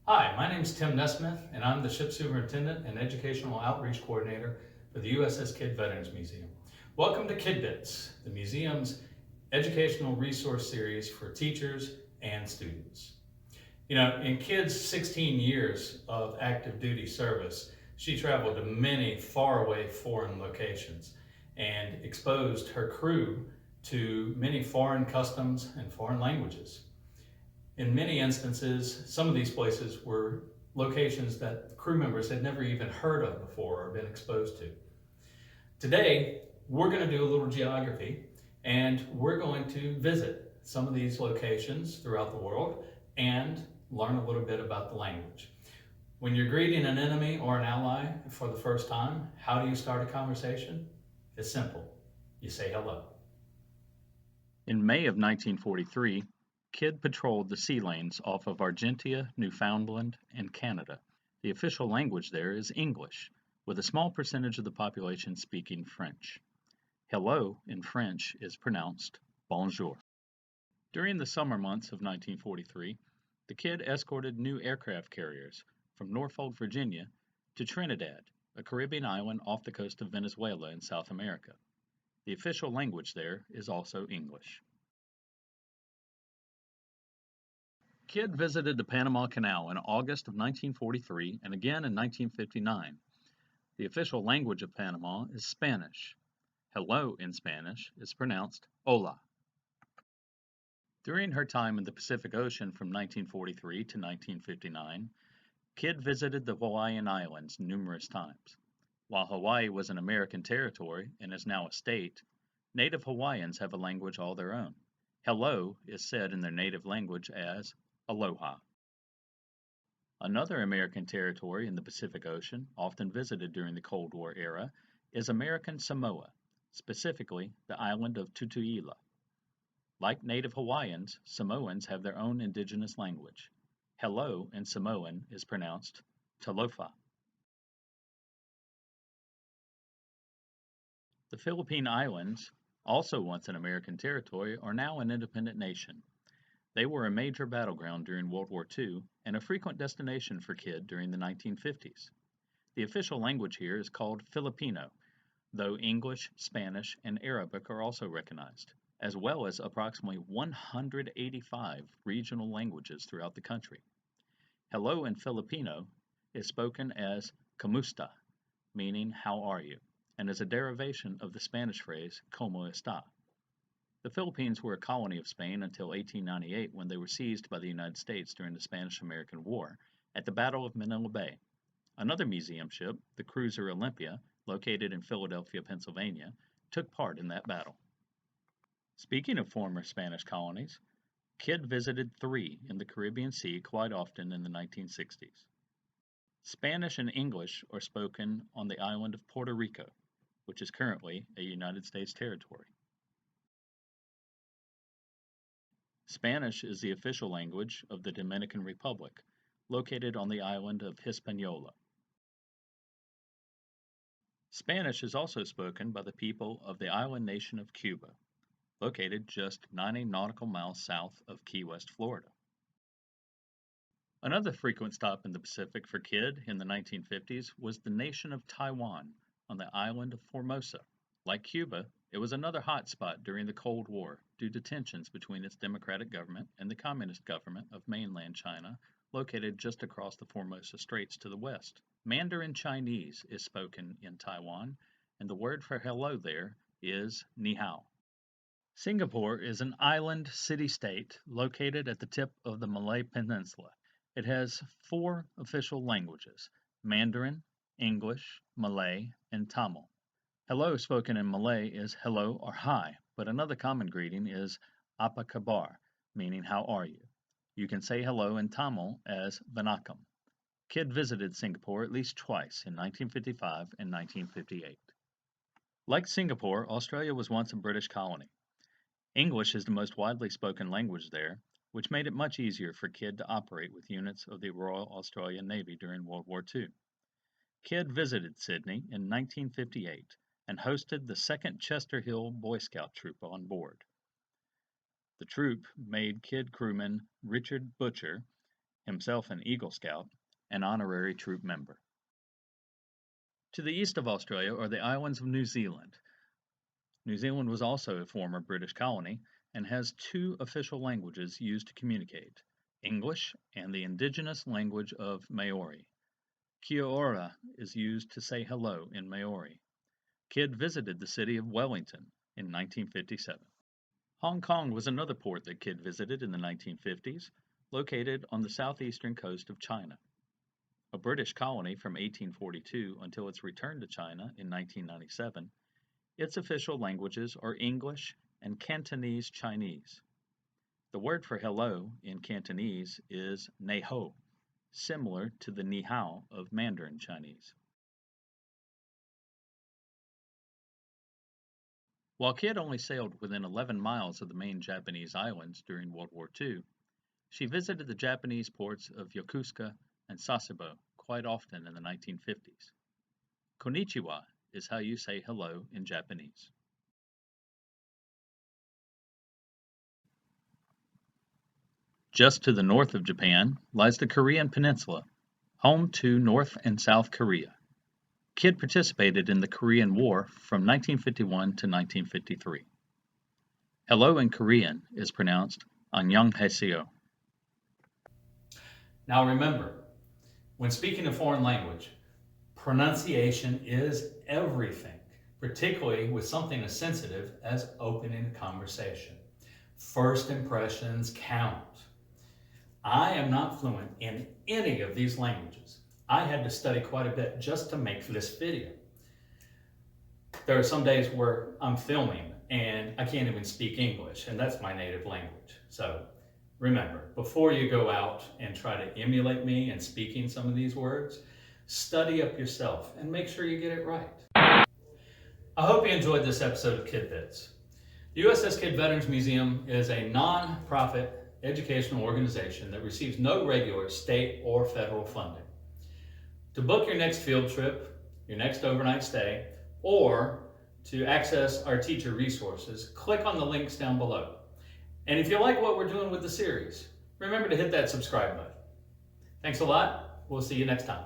Hi, my name is Tim Nesmith, and I'm the Ship Superintendent and Educational Outreach Coordinator for the USS KIDD Veterans Museum. Welcome to Kid Bits, the museum's educational resource series for teachers and students. In Kidd's 16 years of active duty service, she traveled to many faraway foreign locations and exposed her crew to many foreign customs and foreign languages. In many instances, some of these places were locations that crew members had never even heard of before or been exposed to. Today, we're going to do a little geography and we're going to visit some of these locations throughout the world and learn a little bit about the language. When you're greeting an enemy or an ally for the first time, how do you start a conversation? It's simple. You say hello. In May of 1943, Kidd patrolled the sea lanes off of Argentia, Newfoundland, and Canada. The official language there is English, with a small percentage of the population speaking French. Hello in French is pronounced bonjour. During the summer months of 1943, the Kidd escorted new aircraft carriers from Norfolk, Virginia, to Trinidad, a Caribbean island off the coast of Venezuela in South America. The official language there is also English. Kidd visited the Panama Canal in August of 1943 and again in 1959. The official language of Panama is Spanish. Hello in Spanish is pronounced hola. During her time in the Pacific Ocean from 1943 to 1959, Kidd visited the Hawaiian Islands numerous times. While Hawaii was an American territory and is now a state, native Hawaiians have a language all their own. Hello is said in their native language as aloha. Another American territory in the Pacific Ocean, often visited during the Cold War era, is American Samoa, specifically the island of Tutuila. Like native Hawaiians, Samoans have their own indigenous language. Hello in Samoan is pronounced talofa. The Philippine Islands, also once an American territory, are now an independent nation. They were a major battleground during World War II and a frequent destination for Kidd during the 1950s. The official language here is called Filipino, though English, Spanish, and Arabic are also recognized, as well as approximately 185 regional languages throughout the country. Hello in Filipino is spoken as kamusta, meaning how are you, and is a derivation of the Spanish phrase como está. The Philippines were a colony of Spain until 1898 when they were seized by the United States during the Spanish-American War at the Battle of Manila Bay. Another museum ship, the cruiser Olympia, located in Philadelphia, Pennsylvania, took part in that battle. Speaking of former Spanish colonies, Kidd visited 3 in the Caribbean Sea quite often in the 1960s. Spanish and English are spoken on the island of Puerto Rico, which is currently a United States territory. Spanish is the official language of the Dominican Republic, located on the island of Hispaniola. Spanish is also spoken by the people of the island nation of Cuba, located just 90 nautical miles south of Key West, Florida. Another frequent stop in the Pacific for Kidd in the 1950s was the nation of Taiwan on the island of Formosa. Like Cuba, it was another hot spot during the Cold War due to tensions between its democratic government and the communist government of mainland China, located just across the Formosa Straits to the west. Mandarin Chinese is spoken in Taiwan, and the word for hello there is ni hao. Singapore is an island city-state located at the tip of the Malay Peninsula. It has 4 official languages: Mandarin, English, Malay, and Tamil. Hello spoken in Malay is hello or hi, but another common greeting is apa kabar, meaning how are you. You can say hello in Tamil as vanakkam. Kidd visited Singapore at least twice in 1955 and 1958. Like Singapore, Australia was once a British colony. English is the most widely spoken language there, which made it much easier for Kidd to operate with units of the Royal Australian Navy during World War II. Kidd visited Sydney in 1958 and hosted the 2nd Chester Hill Boy Scout troop on board. The troop made Kidd crewman Richard Butcher himself an Eagle Scout, and honorary troop member. To the east of Australia are the islands of New Zealand. New Zealand was also a former British colony and has two official languages used to communicate, English and the indigenous language of Maori. Kia ora is used to say hello in Maori. Kidd visited the city of Wellington in 1957. Hong Kong was another port that Kidd visited in the 1950s, located on the southeastern coast of China. A British colony from 1842 until its return to China in 1997, its official languages are English and Cantonese Chinese. The word for hello in Cantonese is nei ho, similar to the ni hao of Mandarin Chinese. While Kidd only sailed within 11 miles of the main Japanese islands during World War II, she visited the Japanese ports of Yokosuka and Sasebo quite often in the 1950s. Konnichiwa is how you say hello in Japanese. Just to the north of Japan lies the Korean Peninsula, home to North and South Korea. Kidd participated in the Korean War from 1951 to 1953. Hello in Korean is pronounced 안녕하세요. Now remember, when speaking a foreign language, pronunciation is everything, particularly with something as sensitive as opening a conversation. First impressions count. I am not fluent in any of these languages. I had to study quite a bit just to make this video. There are some days where I'm filming and I can't even speak English, and that's my native language. So remember, before you go out and try to emulate me in speaking some of these words, study up yourself and make sure you get it right. I hope you enjoyed this episode of Kid Bits. The USS KIDD Veterans Museum is a non-profit educational organization that receives no regular state or federal funding. To book your next field trip, your next overnight stay, or to access our teacher resources, click on the links down below. And if you like what we're doing with the series, remember to hit that subscribe button. Thanks a lot. We'll see you next time.